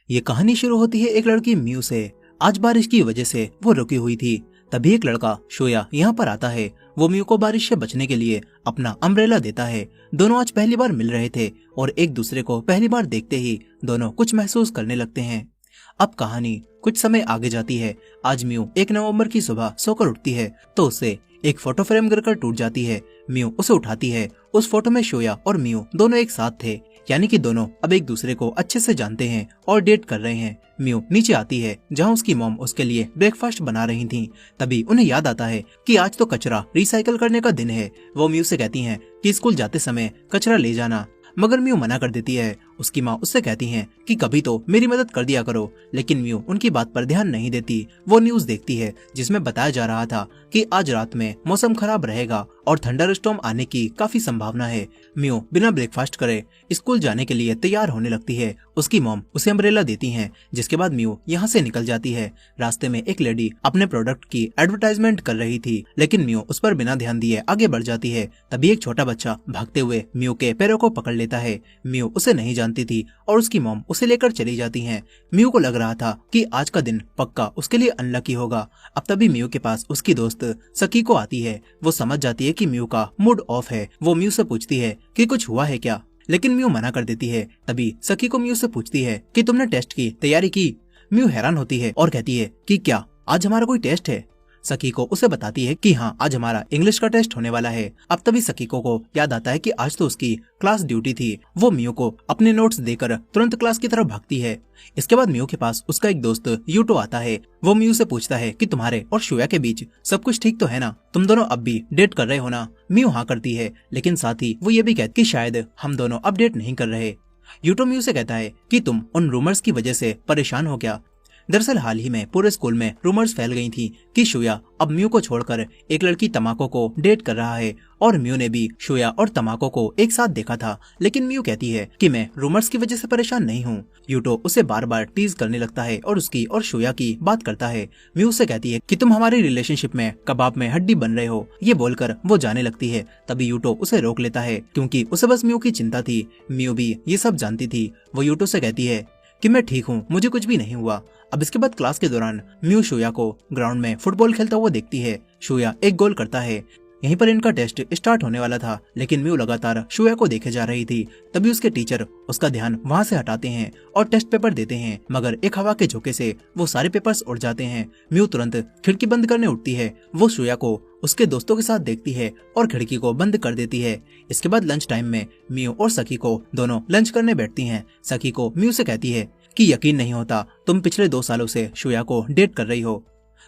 ये कहानी शुरू होती है एक लड़की म्यू से। आज बारिश की वजह से वो रुकी हुई थी। तभी एक लड़का शोया यहाँ पर आता है। वो म्यू को बारिश से बचने के लिए अपना अम्ब्रेला देता है। दोनों आज पहली बार मिल रहे थे और एक दूसरे को पहली बार देखते ही दोनों कुछ महसूस करने लगते हैं। अब कहानी कुछ समय आगे जाती है। आज म्यू 1 नवंबर की सुबह सोकर उठती है तो उससे एक फोटो फ्रेम गिरकर टूट जाती है। म्यू उसे उठाती है। उस फोटो में शोया और म्यू दोनों एक साथ थे, यानी कि दोनों अब एक दूसरे को अच्छे से जानते हैं और डेट कर रहे हैं। म्यू नीचे आती है जहां उसकी मॉम उसके लिए ब्रेकफास्ट बना रही थी। तभी उन्हें याद आता है कि आज तो कचरा रिसाइकल करने का दिन है। वो म्यू से कहती हैं कि स्कूल जाते समय कचरा ले जाना, मगर म्यू मना कर देती है। उसकी माँ उससे कहती हैं कि कभी तो मेरी मदद कर दिया करो, लेकिन म्यू उनकी बात पर ध्यान नहीं देती। वो न्यूज देखती है जिसमें बताया जा रहा था कि आज रात में मौसम खराब रहेगा और थंडर स्टॉर्म आने की काफी संभावना है। म्यू बिना ब्रेकफास्ट करे स्कूल जाने के लिए तैयार होने लगती है। उसकी मॉम उसे अम्ब्रेला देती हैं, जिसके बाद म्यू यहाँ से निकल जाती है। रास्ते में एक लेडी अपने प्रोडक्ट की एडवर्टाइजमेंट कर रही थी, लेकिन म्यू उस पर बिना ध्यान दिए आगे बढ़ जाती है। तभी एक छोटा बच्चा भागते हुए म्यू के पैरों को पकड़ लेता है। म्यू उसे नहीं जानती थी और उसकी मॉम उसे लेकर चली जाती हैं। म्यू को लग रहा था कि आज का दिन पक्का उसके लिए अनलकी होगा। अब तभी म्यू के पास उसकी दोस्त सकीको आती है। वो समझ जाती है कि म्यू का मूड ऑफ है। वो म्यू से पूछती है कि कुछ हुआ है क्या, लेकिन म्यू मना कर देती है। तभी सकीको म्यू से पूछती है कि तुमने टेस्ट की तैयारी की। म्यू हैरान होती है और कहती है कि क्या आज हमारा कोई टेस्ट है। सकीको उसे बताती है कि हाँ, आज हमारा इंग्लिश का टेस्ट होने वाला है। अब तभी सकीको को याद आता है कि आज तो उसकी क्लास ड्यूटी थी। वो म्यू को अपने नोट्स देकर तुरंत क्लास की तरफ भागती है। इसके बाद म्यू के पास उसका एक दोस्त यूटो आता है। वो म्यू से पूछता है कि तुम्हारे और शोया के बीच सब कुछ ठीक तो है ना, तुम दोनों अब भी डेट कर रहे हो ना। म्यू हाँ करती है, लेकिन साथ ही वो ये भी कहती कि शायद हम दोनों अब डेट नहीं कर रहे। यूटो म्यू से कहता है कि तुम उन रूमर्स की वजह से परेशान हो क्या। दरअसल हाल ही में पूरे स्कूल में रूमर्स फैल गई थी कि शोया अब म्यू को छोड़कर एक लड़की तमाको को डेट कर रहा है, और म्यू ने भी शोया और तमाको को एक साथ देखा था। लेकिन म्यू कहती है कि मैं रूमर्स की वजह से परेशान नहीं हूँ। यूटो उसे बार बार टीज करने लगता है और उसकी और शोया की बात करता है। म्यू से कहती है कि तुम हमारी रिलेशनशिप में कबाब में हड्डी बन रहे हो। ये बोलकर वो जाने लगती है। तभी यूटो उसे रोक लेता है, क्योंकि उसे बस म्यू की चिंता थी। म्यू भी ये सब जानती थी। वो यूटो से कहती है कि मैं ठीक हूँ, मुझे कुछ भी नहीं हुआ। अब इसके बाद क्लास के दौरान म्यू शोया को ग्राउंड में फुटबॉल खेलता हुआ देखती है। शोया एक गोल करता है। यहीं पर इनका टेस्ट स्टार्ट होने वाला था, लेकिन म्यू लगातार शोया को देखे जा रही थी। तभी उसके टीचर उसका ध्यान वहां से हटाते हैं और टेस्ट पेपर देते हैं, मगर एक हवा के झोंके से वो सारे पेपर्स उड़ जाते हैं। म्यू तुरंत खिड़की बंद करने उठती है। वो शोया को उसके दोस्तों के साथ देखती है और खिड़की को बंद कर देती है। इसके बाद लंच टाइम में म्यू और सकीको दोनों लंच करने बैठती हैं। सकीको म्यू से कहती है कि यकीन नहीं होता तुम पिछले 2 सालों से शोया को डेट कर रही हो।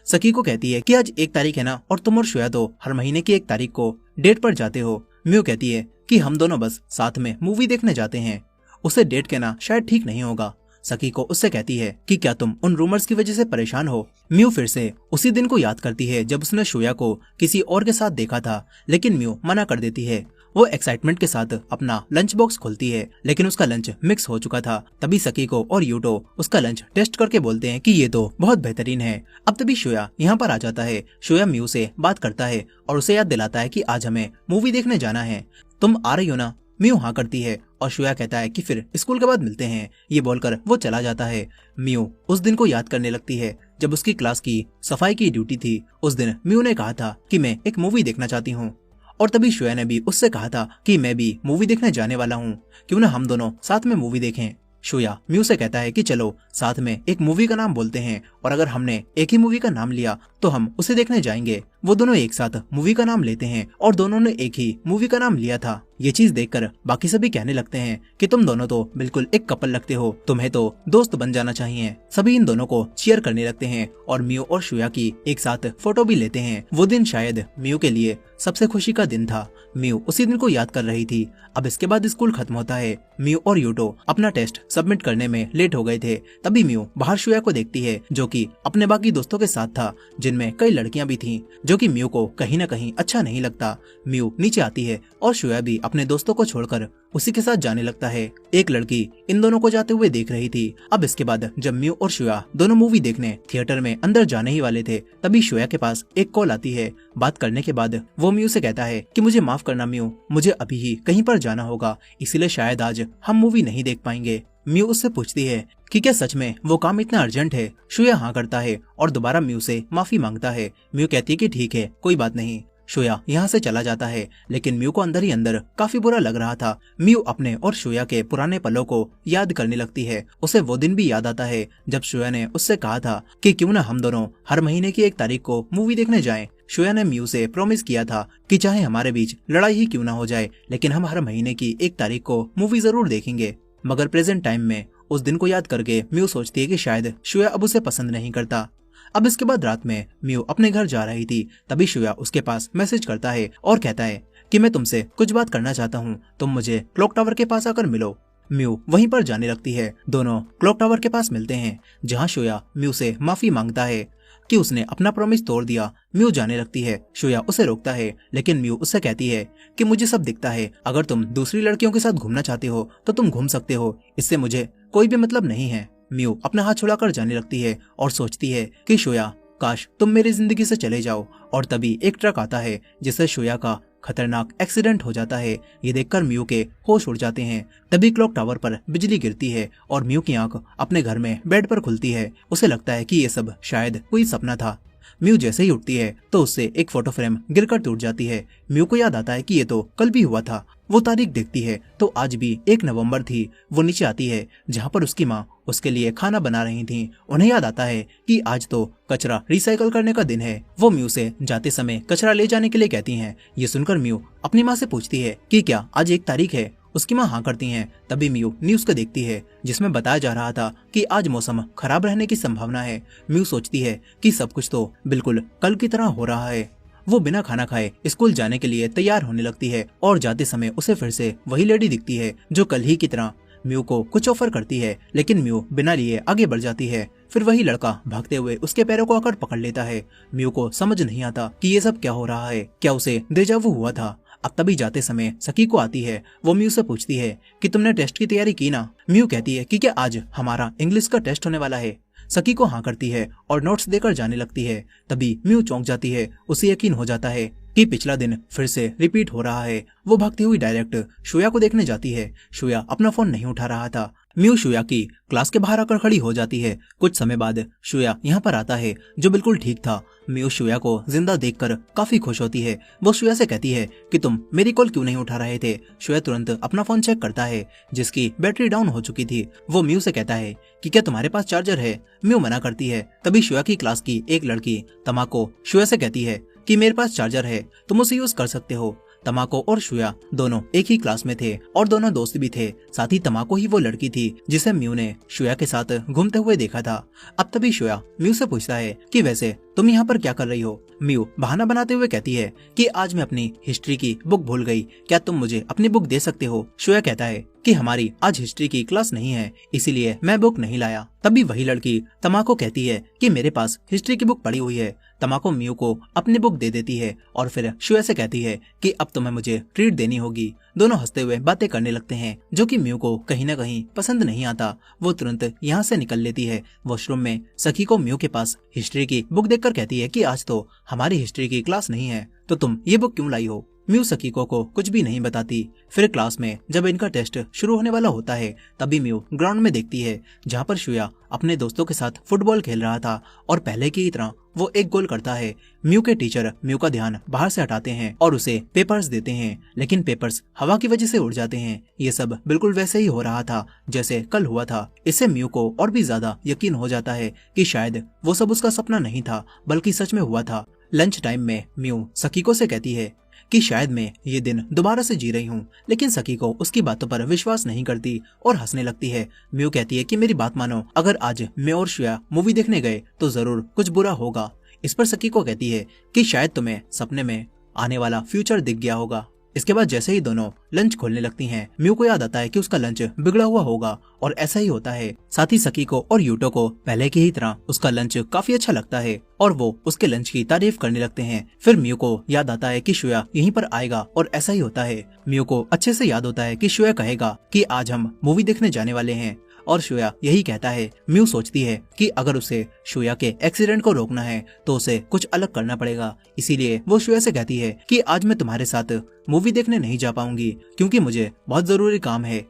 सकीको कहती है कि आज 1 तारीख है ना, और तुम और शोया तो हर महीने की 1 तारीख को डेट पर जाते हो। म्यू कहती है कि हम दोनों बस साथ में मूवी देखने जाते हैं, उसे डेट कहना शायद ठीक नहीं होगा। सकीको उससे कहती है कि क्या तुम उन रूमर्स की वजह से परेशान हो। म्यू फिर से उसी दिन को याद करती है जब उसने शोया को किसी और के साथ देखा था, लेकिन म्यू मना कर देती है। वो एक्साइटमेंट के साथ अपना लंच बॉक्स खोलती है, लेकिन उसका लंच मिक्स हो चुका था। तभी सकीको और यूटो उसका लंच टेस्ट करके बोलते हैं कि ये तो बहुत बेहतरीन है। अब तभी शोया यहाँ पर आ जाता है। शोया म्यू से बात करता है और उसे याद दिलाता है कि आज हमें मूवी देखने जाना है, तुम आ रही हो ना। म्यू हाँ करती है और शोया कहता है कि फिर स्कूल के बाद मिलते हैं। ये बोलकर वो चला जाता है। म्यू उस दिन को याद करने लगती है जब उसकी क्लास की सफाई की ड्यूटी थी। उस दिन म्यू ने कहा था कि मैं एक मूवी देखना चाहती हूँ, और तभी शोया ने भी उससे कहा था कि मैं भी मूवी देखने जाने वाला हूँ, क्यों ना हम दोनों साथ में मूवी देखें। शोया म्यू से कहता है कि चलो साथ में एक मूवी का नाम बोलते हैं, और अगर हमने एक ही मूवी का नाम लिया तो हम उसे देखने जाएंगे। वो दोनों एक साथ मूवी का नाम लेते हैं और दोनों ने एक ही मूवी का नाम लिया था। ये चीज देखकर बाकी सभी कहने लगते हैं कि तुम दोनों तो बिल्कुल एक कपल लगते हो, तुम्हें तो दोस्त बन जाना चाहिए। सभी इन दोनों को चीयर करने लगते हैं और म्यू और शोया की एक साथ फोटो भी लेते हैं। वो दिन शायद म्यू के लिए सबसे खुशी का दिन था। म्यू उसी दिन को याद कर रही थी। अब इसके बाद स्कूल खत्म होता है। म्यू और यूटो अपना टेस्ट सबमिट करने में लेट हो गए थे। तभी म्यू बाहर शोया को देखती है, जो कि अपने बाकी दोस्तों के साथ था, जिनमें कई लड़कियां भी थीं, जो कि म्यू को कहीं न कहीं अच्छा नहीं लगता। म्यू नीचे आती है और शोया भी अपने दोस्तों को छोड़कर उसी के साथ जाने लगता है। एक लड़की इन दोनों को जाते हुए देख रही थी। अब इसके बाद जब म्यू और शोया दोनों मूवी देखने थिएटर में अंदर जाने ही वाले थे, तभी शोया के पास एक कॉल आती है। बात करने के बाद वो म्यू से कहता है कि मुझे माफ करना म्यू, मुझे अभी ही कहीं पर जाना होगा, इसीलिए शायद आज हम मूवी नहीं देख पाएंगे। म्यू उससे पूछती है कि क्या सच में वो काम इतना अर्जेंट है। शोया हाँ करता है और दोबारा म्यू से माफी मांगता है। म्यू कहती है कि ठीक है, कोई बात नहीं। शोया यहाँ से चला जाता है, लेकिन म्यू को अंदर ही अंदर काफी बुरा लग रहा था। म्यू अपने और शोया के पुराने पलों को याद करने लगती है। उसे वो दिन भी याद आता है जब शोया ने उससे कहा था कि क्यों ना हम दोनों हर महीने की 1 तारीख को मूवी देखने जाएं। शोया ने म्यू से प्रॉमिस किया था कि चाहे हमारे बीच लड़ाई ही क्यों ना हो जाए, लेकिन हम हर महीने की 1 तारीख को मूवी जरूर देखेंगे। मगर प्रेजेंट टाइम में उस दिन को याद करके म्यू सोचती है कि शायद शोया अब उसे पसंद नहीं करता। अब इसके बाद रात में म्यू अपने घर जा रही थी, तभी शोया उसके पास मैसेज करता है और कहता है कि मैं तुमसे कुछ बात करना चाहता हूँ, तुम मुझे क्लॉक टावर के पास आकर मिलो। म्यू वहीं पर जाने लगती है। दोनों क्लॉक टावर के पास मिलते हैं, जहाँ शोया म्यू से माफी मांगता है कि उसने अपना प्रॉमिस तोड़ दिया। म्यू जाने लगती है, शोया उसे रोकता है, लेकिन म्यू उससे कहती है कि मुझे सब दिखता है, अगर तुम दूसरी लड़कियों के साथ घूमना चाहते हो तो तुम घूम सकते हो, इससे मुझे कोई भी मतलब नहीं है। म्यू अपना हाथ छुड़ाकर जाने लगती है और सोचती है कि शोया काश तुम मेरी जिंदगी से चले जाओ। और तभी एक ट्रक आता है जिससे शोया का खतरनाक एक्सीडेंट हो जाता है। ये देखकर म्यू के होश उड़ जाते हैं। तभी क्लॉक टावर पर बिजली गिरती है और म्यू की आंख अपने घर में बेड पर खुलती है। उसे लगता है कि ये सब शायद कोई सपना था। म्यू जैसे ही उठती है तो उससे एक फोटो फ्रेम गिरकर टूट जाती है। म्यू को याद आता है कि ये तो कल भी हुआ था। वो तारीख देखती है तो आज भी 1 नवंबर थी। वो नीचे आती है जहाँ पर उसकी माँ उसके लिए खाना बना रही थी। उन्हें याद आता है कि आज तो कचरा रिसाइकल करने का दिन है। वो म्यू से जाते समय कचरा ले जाने के लिए कहती हैं। ये सुनकर म्यू अपनी माँ से पूछती है कि क्या आज 1 तारीख है। उसकी माँ हाँ करती हैं। तभी म्यू न्यूज को देखती है जिसमें बताया जा रहा था कि आज मौसम खराब रहने की संभावना है। म्यू सोचती है कि सब कुछ तो बिल्कुल कल की तरह हो रहा है। वो बिना खाना खाए स्कूल जाने के लिए तैयार होने लगती है और जाते समय उसे फिर से वही लेडी दिखती है जो कल ही की तरह म्यू को कुछ ऑफर करती है, लेकिन म्यू बिना लिए आगे बढ़ जाती है। फिर वही लड़का भागते हुए उसके पैरों को आकर पकड़ लेता है। म्यू को समझ नहीं आता कि ये सब क्या हो रहा है, क्या उसे डेजावू हुआ था। अब तभी जाते समय सकीको आती है। वो म्यू से पूछती है कि तुमने टेस्ट की तैयारी की ना। म्यू कहती है कि क्या आज हमारा इंग्लिश का टेस्ट होने वाला है। सकीको हाँ करती है और नोट्स देकर जाने लगती है। तभी म्यू चौंक जाती है। उसे यकीन हो जाता है कि पिछला दिन फिर से रिपीट हो रहा है। वो भागती हुई डायरेक्ट शोया को देखने जाती है। शोया अपना फोन नहीं उठा रहा था। म्यू शोया की क्लास के बाहर आकर खड़ी हो जाती है। कुछ समय बाद शोया यहाँ पर आता है जो बिल्कुल ठीक था। म्यू शोया को जिंदा देखकर काफी खुश होती है। वो शोया से कहती है कि तुम मेरी कॉल क्यों नहीं उठा रहे थे। शोया तुरंत अपना फोन चेक करता है जिसकी बैटरी डाउन हो चुकी थी। वो म्यू से कहता है कि क्या तुम्हारे पास चार्जर है। म्यू मना करती है। तभी शोया की क्लास की एक लड़की तमाको शोया से कहती है कि मेरे पास चार्जर है, तुम उसे यूज कर सकते हो। तमाको और शोया दोनों एक ही क्लास में थे और दोनों दोस्त भी थे। साथ ही तमाको ही वो लड़की थी जिसे म्यू ने शोया के साथ घूमते हुए देखा था। अब तभी शोया म्यू से पूछता है कि वैसे तुम यहाँ पर क्या कर रही हो। म्यू बहाना बनाते हुए कहती है कि आज मैं अपनी हिस्ट्री की बुक भूल गई, क्या तुम मुझे अपनी बुक दे सकते हो। शोया कहता है कि हमारी आज हिस्ट्री की क्लास नहीं है, इसीलिए मैं बुक नहीं लाया। तभी वही लड़की तमाको कहती है कि मेरे पास हिस्ट्री की बुक पड़ी हुई है। तमाको म्यू को अपनी बुक दे देती है और फिर शोया से कहती है कि अब तुम्हें मुझे ट्रीट देनी होगी। दोनों हंसते हुए बातें करने लगते हैं जो कि म्यू को कहीं न कहीं पसंद नहीं आता। वो तुरंत यहाँ से निकल लेती है। वॉशरूम में सखी को म्यू के पास हिस्ट्री की बुक देखकर कहती है कि आज तो हमारी हिस्ट्री की क्लास नहीं है, तो तुम ये बुक क्यों लाई हो। म्यू सकीको को कुछ भी नहीं बताती। फिर क्लास में जब इनका टेस्ट शुरू होने वाला होता है तभी म्यू ग्राउंड में देखती है जहाँ पर शोया अपने दोस्तों के साथ फुटबॉल खेल रहा था और पहले की तरह वो एक गोल करता है। म्यू के टीचर म्यू का ध्यान बाहर से हटाते हैं और उसे पेपर्स देते हैं, लेकिन पेपर्स हवा की वजह से उड़ जाते हैं। ये सब बिल्कुल वैसे ही हो रहा था जैसे कल हुआ था। इससे म्यू को और भी ज्यादा यकीन हो जाता है कि शायद वो सब उसका सपना नहीं था बल्कि सच में हुआ था। लंच टाइम में म्यू सकीको से कहती है कि शायद मैं ये दिन दोबारा से जी रही हूँ, लेकिन सकीको उसकी बातों पर विश्वास नहीं करती और हंसने लगती है। म्यू कहती है कि मेरी बात मानो, अगर आज मैं और शोया मूवी देखने गए तो जरूर कुछ बुरा होगा। इस पर सकीको कहती है कि शायद तुम्हें सपने में आने वाला फ्यूचर दिख गया होगा। इसके बाद जैसे ही दोनों लंच खोलने लगती हैं, म्यू को याद आता है कि उसका लंच बिगड़ा हुआ होगा और ऐसा ही होता है। साथ ही सकीको और यूटो को पहले की ही तरह उसका लंच काफी अच्छा लगता है और वो उसके लंच की तारीफ करने लगते हैं। फिर म्यू को याद आता है कि शोया यहीं पर आएगा और ऐसा ही होता है। म्यू को अच्छे से याद होता है कि शोया कहेगा कि आज हम मूवी देखने जाने वाले हैं और शोया यही कहता है। म्यू सोचती है कि अगर उसे शोया के एक्सीडेंट को रोकना है तो उसे कुछ अलग करना पड़ेगा। इसीलिए वो शोया से कहती है कि आज मैं तुम्हारे साथ मूवी देखने नहीं जा पाऊंगी क्योंकि मुझे बहुत जरूरी काम है।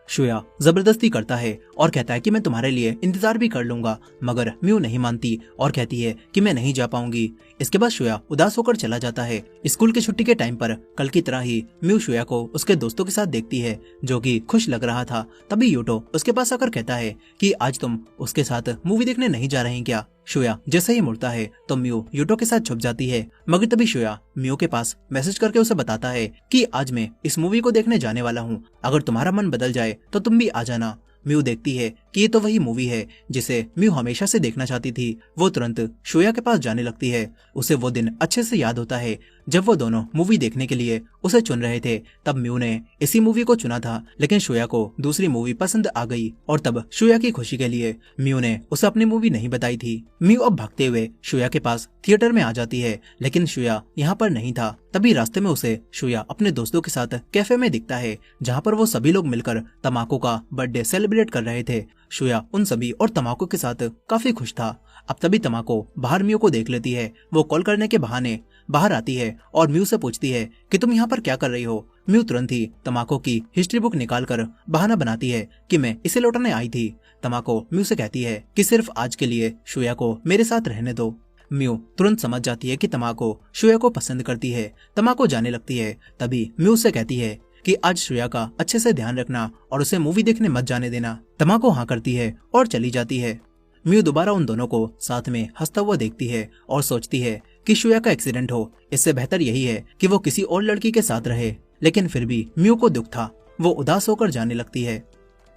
शोया जबरदस्ती करता है और कहता है कि मैं तुम्हारे लिए इंतजार भी कर लूंगा, मगर म्यू नहीं मानती और कहती है कि मैं नहीं जा पाऊंगी। इसके बाद शोया उदास होकर चला जाता है। स्कूल की छुट्टी के टाइम पर कल की तरह ही म्यू शोया को उसके दोस्तों के साथ देखती है, जो कि खुश लग रहा था। तभी यूटो उसके पास आकर कहता है कि आज तुम उसके साथ मूवी देखने नहीं जा रहे क्या। शोया जैसे ही मुड़ता है तो म्यू यूटो के साथ छुप जाती है, मगर तभी शोया म्यू के पास मैसेज करके उसे बताता है कि आज मैं इस मूवी को देखने जाने वाला हूँ, अगर तुम्हारा मन बदल जाए तो तुम भी आ जाना। म्यू देखती है कि ये तो वही मूवी है जिसे म्यू हमेशा से देखना चाहती थी। वो तुरंत शोया के पास जाने लगती है। उसे वो दिन अच्छे से याद होता है जब वो दोनों मूवी देखने के लिए उसे चुन रहे थे। तब म्यू ने इसी मूवी को चुना था, लेकिन शोया को दूसरी मूवी पसंद आ गई और तब शोया की खुशी के लिए म्यू ने उसे अपनी मूवी नहीं बताई थी। म्यू अब भागते हुए शोया के पास थिएटर में आ जाती है, लेकिन शोया यहाँ पर नहीं था। तभी रास्ते में उसे शोया अपने दोस्तों के साथ कैफे में दिखता है, जहाँ पर वो सभी लोग मिलकर तमाकू का बर्थडे सेलिब्रेट कर रहे थे। शोया उन सभी और तमाकू के साथ काफी खुश था। अब तभी तमाकू बाहर म्यू को देख लेती है। वो कॉल करने के बहाने बाहर आती है और म्यू से पूछती है कि तुम यहाँ पर क्या कर रही हो। म्यू तुरंत ही तमाकू की हिस्ट्री बुक निकालकर बहाना बनाती है कि मैं इसे लौटाने आई थी। तमाकू म्यू से कहती है कि सिर्फ आज के लिए शोया को मेरे साथ रहने दो। म्यू तुरंत समझ जाती है कि तमाकू शोया को पसंद करती है। तमाकू जाने लगती है। तभी म्यू से कहती है कि आज श्रेया का अच्छे से ध्यान रखना और उसे मूवी देखने मत जाने देना। तमाकू हाँ करती है और चली जाती है। म्यू दोबारा उन दोनों को साथ में हंसता हुआ देखती है और सोचती है कि श्रेया का एक्सीडेंट हो, इससे बेहतर यही है कि वो किसी और लड़की के साथ रहे। लेकिन फिर भी म्यू को दुख था। वो उदास होकर जाने लगती है।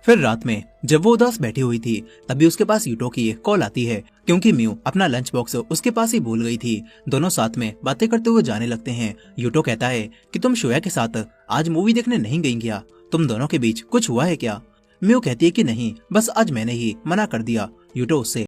फिर रात में जब वो उदास बैठी हुई थी, तभी उसके पास यूटो की कॉल आती है, क्योंकि म्यू अपना लंच बॉक्स उसके पास ही भूल गई थी। दोनों साथ में बातें करते हुए जाने लगते हैं। यूटो कहता है कि तुम शोया के साथ आज मूवी देखने नहीं गई क्या? तुम दोनों के बीच कुछ हुआ है क्या? म्यू कहती है कि नहीं, बस आज मैंने ही मना कर दिया। यूटो उससे